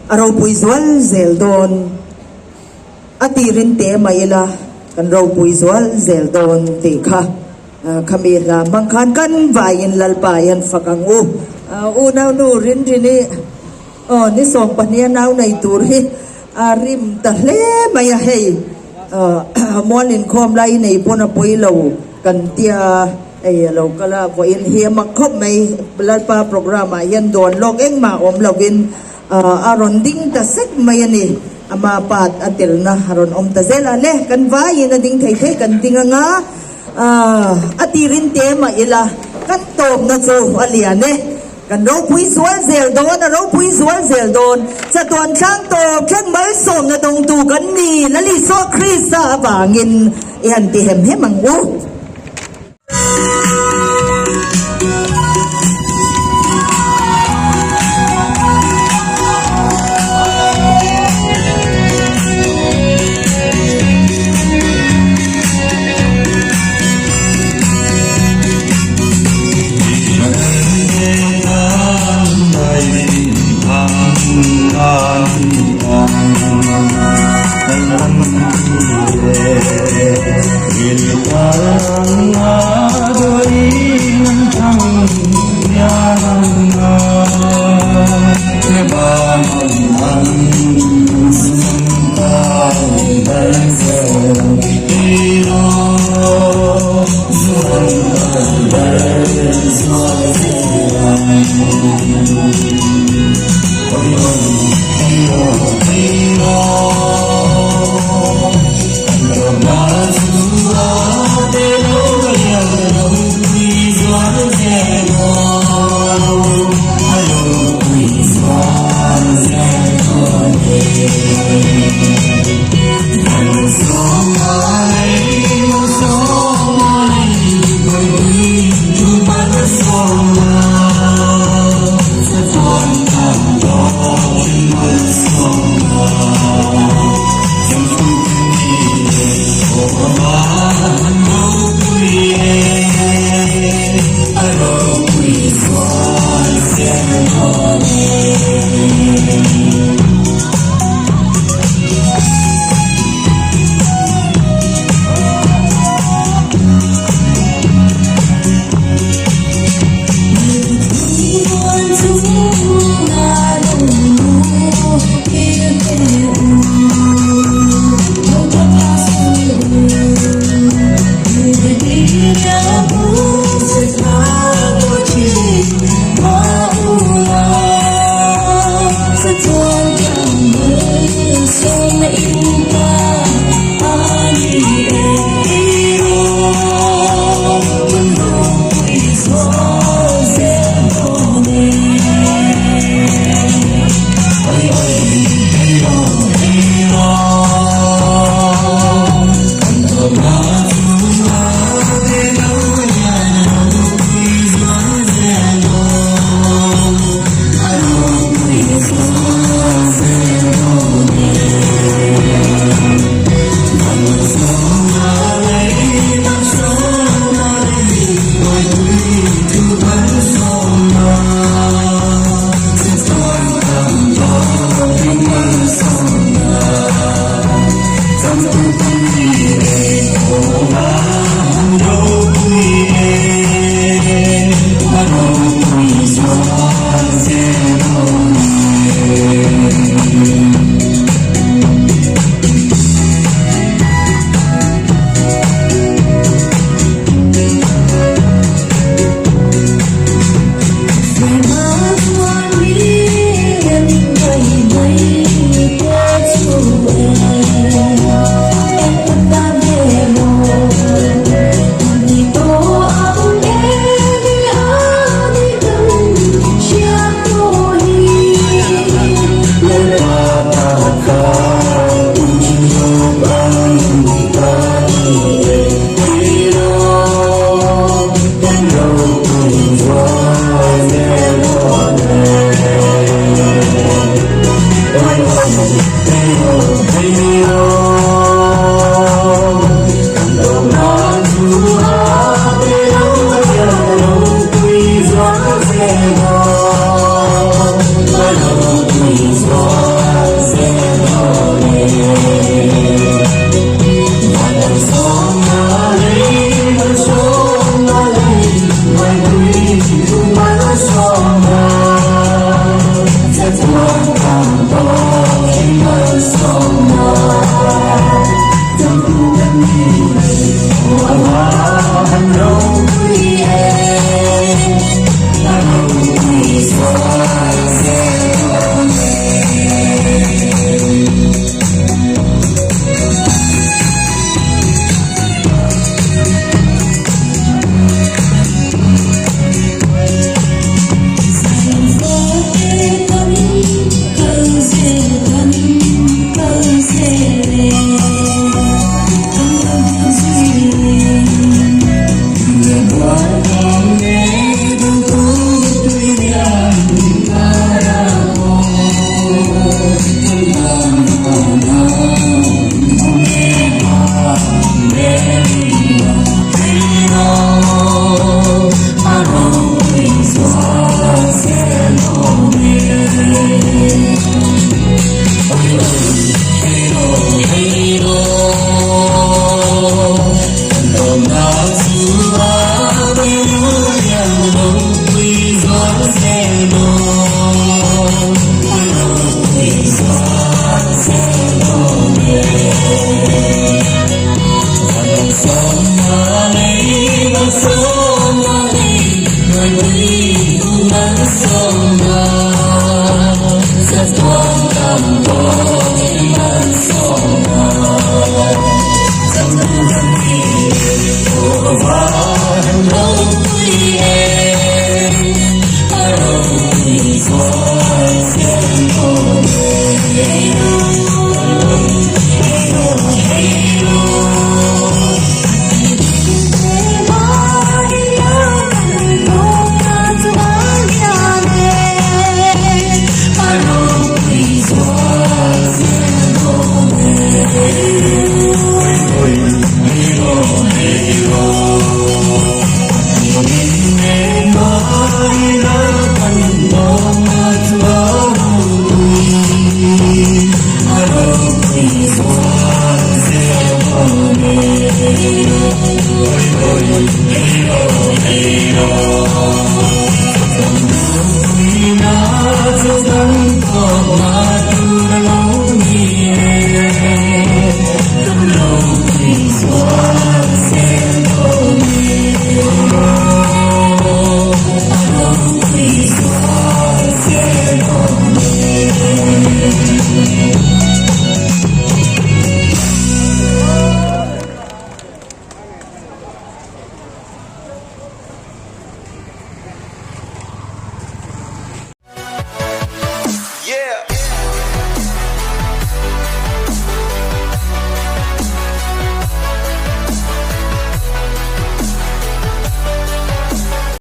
araw puizwal zeldon atirin te maila kan raw puizwal zeldon te kha kamera mangkhan kan vayin lalpayan fakangu unaw nu rin rini ni song pania naw nay turhi arim tahle maya hey molin khom lai nei pona poilo kan tia ay lo kala ko in hiya makhop may lalpa programa yan don log eng ma om login aron ding ta sek mayani ama pat atil na haron om ta zela le kan vayin na ding thai kan ding nga atirin te ma ila kan tom na so aliane kan ro pui sual zel don ro pui sual zel don sa ton sang to khen mal som na dong tu kan ni lali so krisa bangin ihan ti hem hem ang u Hãy subscribe cho kênh Ghiền Mì Gõ để không bỏ lỡ